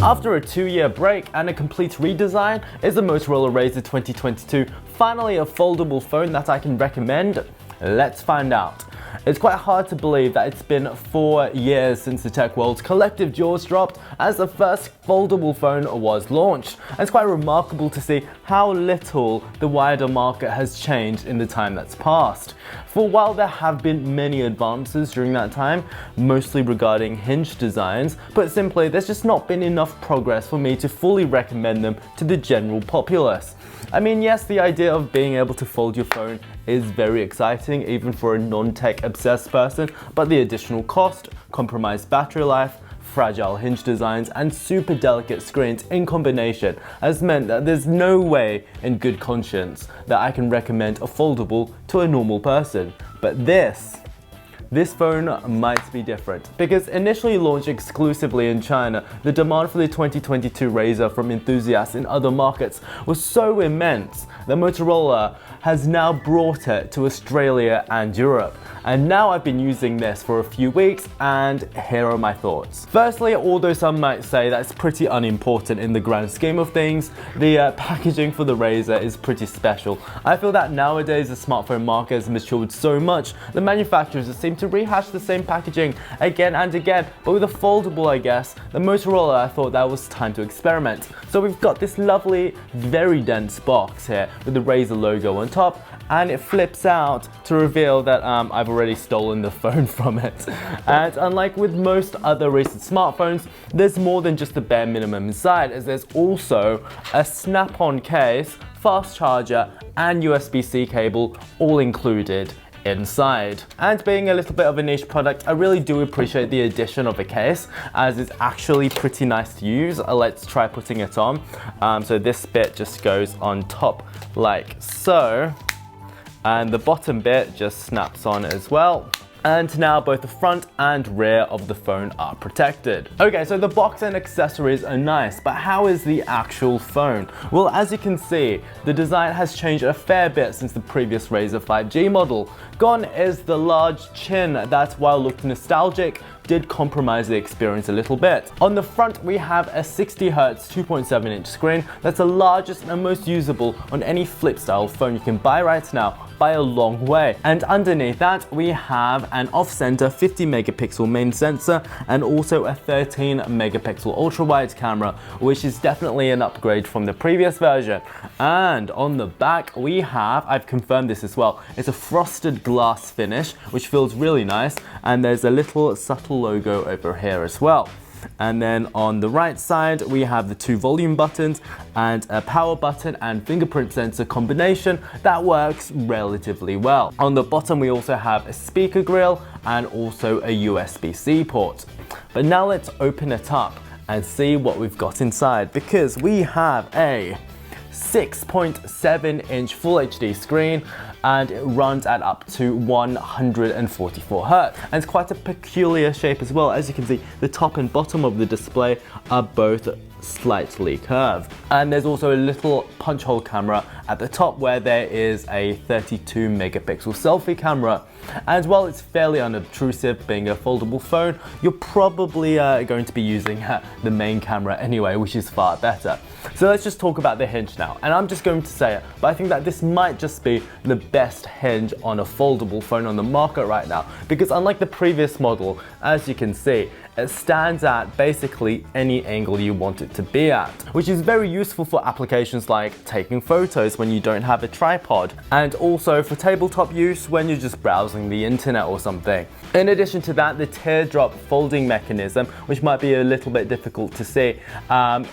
After a 2-year break and a complete redesign, is the Motorola Razr 2022 finally a foldable phone that I can recommend? Let's find out. It's quite hard to believe that it's been 4 years since the tech world's collective jaws dropped as the first foldable phone was launched. And it's quite remarkable to see how little the wider market has changed in the time that's passed. For while there have been many advances during that time, mostly regarding Hinge designs, put simply, there's just not been enough progress for me to fully recommend them to the general populace. I mean, yes, the idea of being able to fold your phone is very exciting, even for a non-tech obsessed person, but the additional cost, compromised battery life, fragile hinge designs, and super delicate screens in combination has meant that there's no way in good conscience that I can recommend a foldable to a normal person. But this phone might be different, because initially launched exclusively in China, the demand for the 2022 Razr from enthusiasts in other markets was so immense that Motorola has now brought it to Australia and Europe. And now I've been using this for a few weeks, and here are my thoughts. Firstly, although some might say that's pretty unimportant in the grand scheme of things, the packaging for the Razr is pretty special. I feel that nowadays the smartphone market has matured so much, the manufacturers seem to rehash the same packaging again and again, but with a foldable, I guess, the Motorola, I thought that was time to experiment. So we've got this lovely, very dense box here with the Razr logo on top, and it flips out to reveal that I've already stolen the phone from it. And unlike with most other recent smartphones, there's more than just the bare minimum inside, as there's also a snap-on case, fast charger, and USB-C cable all included inside. And being a little bit of a niche product, I really do appreciate the addition of a case, as it's actually pretty nice to use. Let's try putting it on. So this bit just goes on top like so, and the bottom bit just snaps on as well. And now both the front and rear of the phone are protected. Okay, so the box and accessories are nice, but how is the actual phone? Well, as you can see, the design has changed a fair bit since the previous Razr 5G model. Gone is the large chin that, while looked nostalgic, did compromise the experience a little bit. On the front, we have a 60Hz 2.7-inch screen that's the largest and most usable on any flip-style phone you can buy right now by a long way. And underneath that, we have an off-center 50-megapixel main sensor and also a 13-megapixel ultra-wide camera, which is definitely an upgrade from the previous version. And on the back, we have, I've confirmed this as well, it's a frosted glass finish, which feels really nice, and there's a little subtle logo over here as well. And then on the right side, we have the 2 volume buttons and a power button and fingerprint sensor combination that works relatively well. On the bottom, we also have a speaker grill and also a USB-C port. But now let's open it up and see what we've got inside, because we have a 6.7-inch Full HD screen, and it runs at up to 144 Hz. And it's quite a peculiar shape as well. As you can see, the top and bottom of the display are both slightly curved. And there's also a little punch hole camera at the top where there is a 32-megapixel selfie camera. And while it's fairly unobtrusive being a foldable phone, you're probably going to be using the main camera anyway, which is far better. So let's just talk about the hinge now. And I'm just going to say it, but I think that this might just be the best hinge on a foldable phone on the market right now, because unlike the previous model, as you can see, it stands at basically any angle you want it to be at, which is very useful for applications like taking photos when you don't have a tripod, and also for tabletop use when you're just browsing the internet or something. In addition to that, the teardrop folding mechanism, which might be a little bit difficult to see,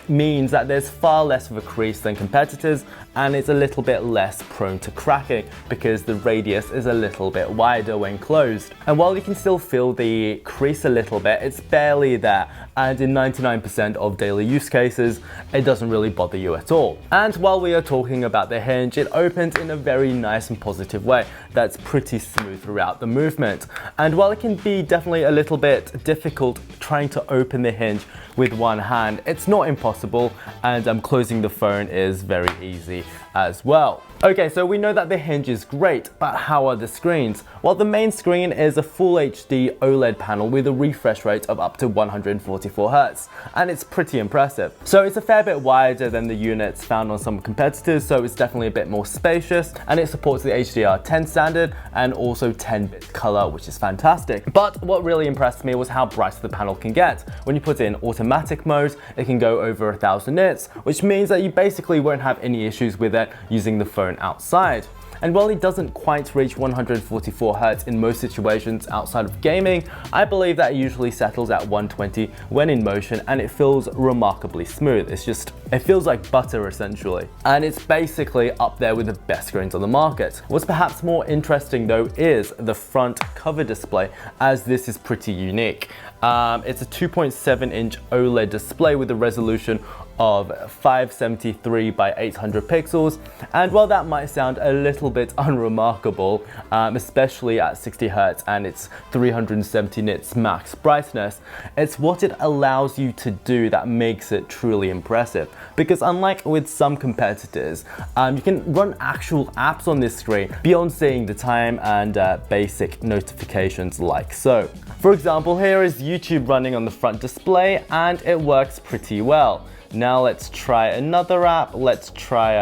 means that there's far less of a crease than competitors, and it's a little bit less prone to cracking because the radius is a little bit wider when closed. And while you can still feel the crease a little bit, it's barely there, and in 99% of daily use cases, it doesn't really bother you at all. And while we are talking about the hinge, it opens in a very nice and positive way that's pretty smooth throughout the movement. And while it can be definitely a little bit difficult trying to open the hinge with one hand, it's not impossible, and closing the phone is very easy as well. Okay, so we know that the Hinge is great, but how are the screens? Well, the main screen is a Full HD OLED panel with a refresh rate of up to 144Hz, and it's pretty impressive. So it's a fair bit wider than the units found on some competitors, so it's definitely a bit more spacious, and it supports the HDR10 standard and also 10-bit color, which is fantastic. But what really impressed me was how bright the panel can get. When you put it in automatic mode, it can go over 1000 nits, which means that you basically won't have any issues with it using the phone outside. And while it doesn't quite reach 144Hz in most situations outside of gaming, I believe that it usually settles at 120 when in motion, and it feels remarkably smooth. It feels like butter essentially. And it's basically up there with the best screens on the market. What's perhaps more interesting though is the front cover display, as this is pretty unique. It's a 2.7-inch OLED display with a resolution of 573 by 800 pixels, and while that might sound a little bit unremarkable, especially at 60Hz and its 370 nits max brightness, it's what it allows you to do that makes it truly impressive. Because unlike with some competitors, you can run actual apps on this screen beyond seeing the time and basic notifications like so. For example, here is YouTube running on the front display, and it works pretty well. Now let's try another app. Let's try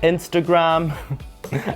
Instagram.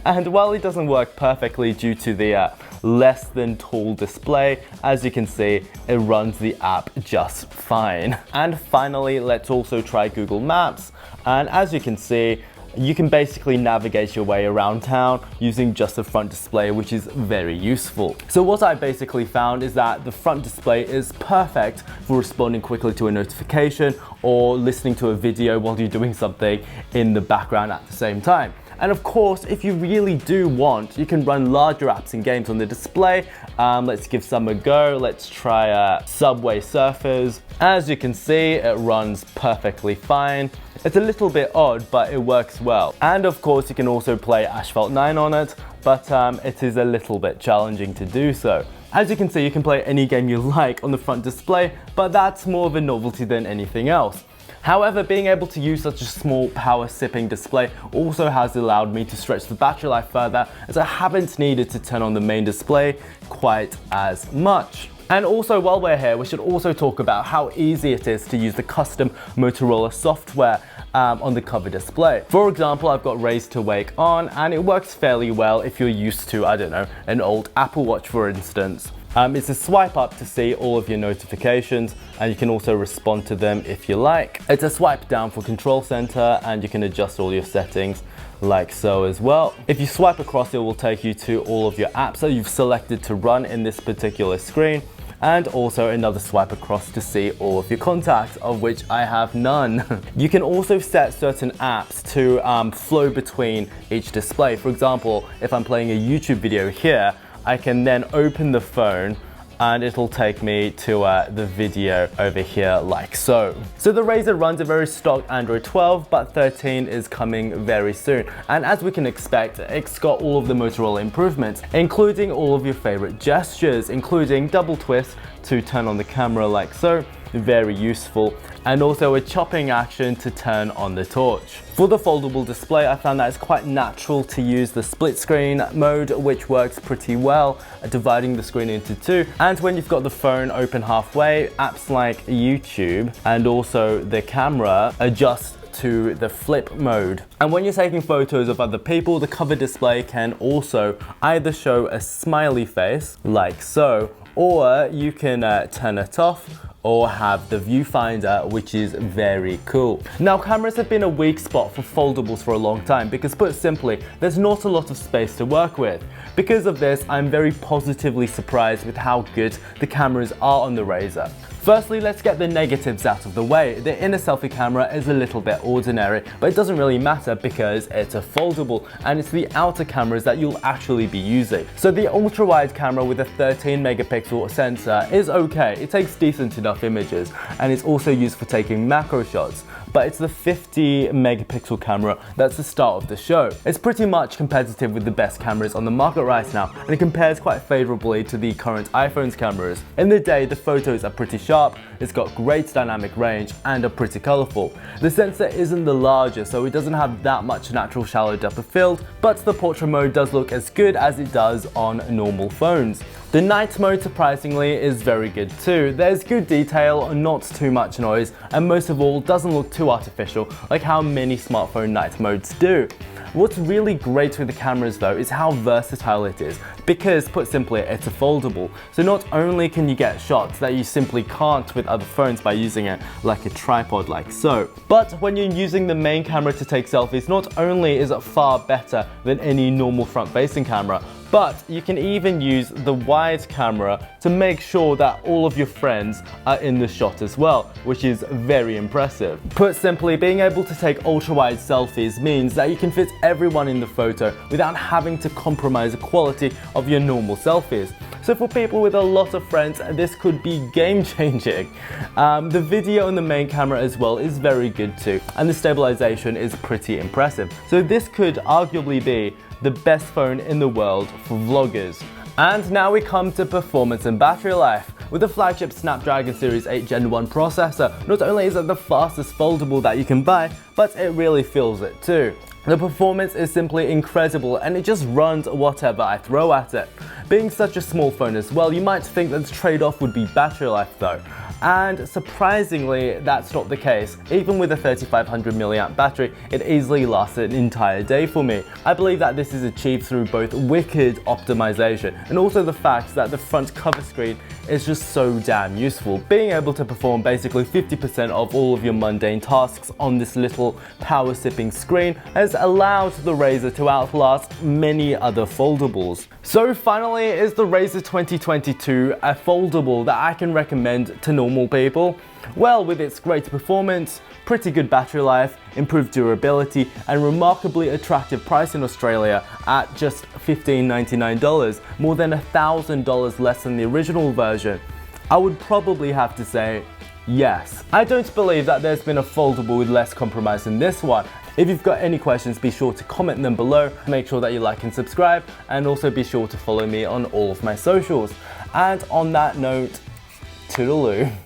And while it doesn't work perfectly due to the less than tall display, as you can see, it runs the app just fine. And finally, let's also try Google Maps. And as you can see, you can basically navigate your way around town using just the front display, which is very useful. So what I basically found is that the front display is perfect for responding quickly to a notification or listening to a video while you're doing something in the background at the same time. And of course, if you really do want, you can run larger apps and games on the display. Let's give some a go. Let's try Subway Surfers. As you can see, it runs perfectly fine. It's a little bit odd, but it works well. And of course, you can also play Asphalt 9 on it, but it is a little bit challenging to do so. As you can see, you can play any game you like on the front display, but that's more of a novelty than anything else. However, being able to use such a small power-sipping display also has allowed me to stretch the battery life further, as I haven't needed to turn on the main display quite as much. And also, while we're here, we should also talk about how easy it is to use the custom Motorola software on the cover display. For example, I've got Raise to Wake on, and it works fairly well if you're used to, I don't know, an old Apple Watch for instance. It's a swipe up to see all of your notifications, and you can also respond to them if you like. It's a swipe down for Control Center, and you can adjust all your settings like so as well. If you swipe across, it will take you to all of your apps that you've selected to run in this particular screen, and also another swipe across to see all of your contacts, of which I have none. You can also set certain apps to flow between each display. For example, if I'm playing a YouTube video here, I can then open the phone and it'll take me to the video over here like so. So the Razr runs a very stock Android 12, but 13 is coming very soon. And as we can expect, it's got all of the Motorola improvements, including all of your favorite gestures, including double twist to turn on the camera like so, very useful, and also a chopping action to turn on the torch. For the foldable display, I found that it's quite natural to use the split screen mode, which works pretty well at dividing the screen into two. And when you've got the phone open halfway, apps like YouTube and also the camera adjust to the flip mode. And when you're taking photos of other people, the cover display can also either show a smiley face like so, or you can turn it off or have the viewfinder, which is very cool. Now, cameras have been a weak spot for foldables for a long time because, put simply, there's not a lot of space to work with. Because of this, I'm very positively surprised with how good the cameras are on the Razr. Firstly, let's get the negatives out of the way. The inner selfie camera is a little bit ordinary, but it doesn't really matter because it's a foldable, and it's the outer cameras that you'll actually be using. So the ultra-wide camera with a 13 megapixel sensor is okay. It takes decent enough images, and it's also used for taking macro shots. but it's the 50 megapixel camera that's the star of the show. It's pretty much competitive with the best cameras on the market right now, and it compares quite favorably to the current iPhone's cameras. In the day, the photos are pretty sharp, it's got great dynamic range, and are pretty colorful. The sensor isn't the largest, so it doesn't have that much natural shallow depth of field, but the portrait mode does look as good as it does on normal phones. The night mode, surprisingly, is very good too. There's good detail, not too much noise, and most of all, doesn't look too artificial like how many smartphone night modes do. What's really great with the cameras though is how versatile it is, because put simply, it's a foldable. So not only can you get shots that you simply can't with other phones by using it like a tripod like so, but when you're using the main camera to take selfies, not only is it far better than any normal front-facing camera, but you can even use the wide camera to make sure that all of your friends are in the shot as well, which is very impressive. Put simply, being able to take ultra-wide selfies means that you can fit everyone in the photo without having to compromise the quality of your normal selfies. So for people with a lot of friends, this could be game-changing. The video on the main camera as well is very good too, and the stabilization is pretty impressive. So this could arguably be the best phone in the world for vloggers. And now we come to performance and battery life. With the flagship Snapdragon Series 8 Gen 1 processor, not only is it the fastest foldable that you can buy, but it really feels it too. The performance is simply incredible, and it just runs whatever I throw at it. Being such a small phone as well, you might think that the trade-off would be battery life though. And surprisingly, that's not the case. Even with a 3500 mAh battery, it easily lasts an entire day for me. I believe that this is achieved through both wicked optimization and also the fact that the front cover screen is just so damn useful. Being able to perform basically 50% of all of your mundane tasks on this little power-sipping screen has allowed the Razr to outlast many other foldables. So finally is the Razr 2022 a foldable that I can recommend to normal people? Well, with its great performance, pretty good battery life, improved durability, and remarkably attractive price in Australia at just $15.99, more than $1,000 less than the original version, I would probably have to say yes. I don't believe that there's been a foldable with less compromise than this one. If you've got any questions, be sure to comment them below. Make sure that you like and subscribe, and also be sure to follow me on all of my socials. And on that note, toodaloo.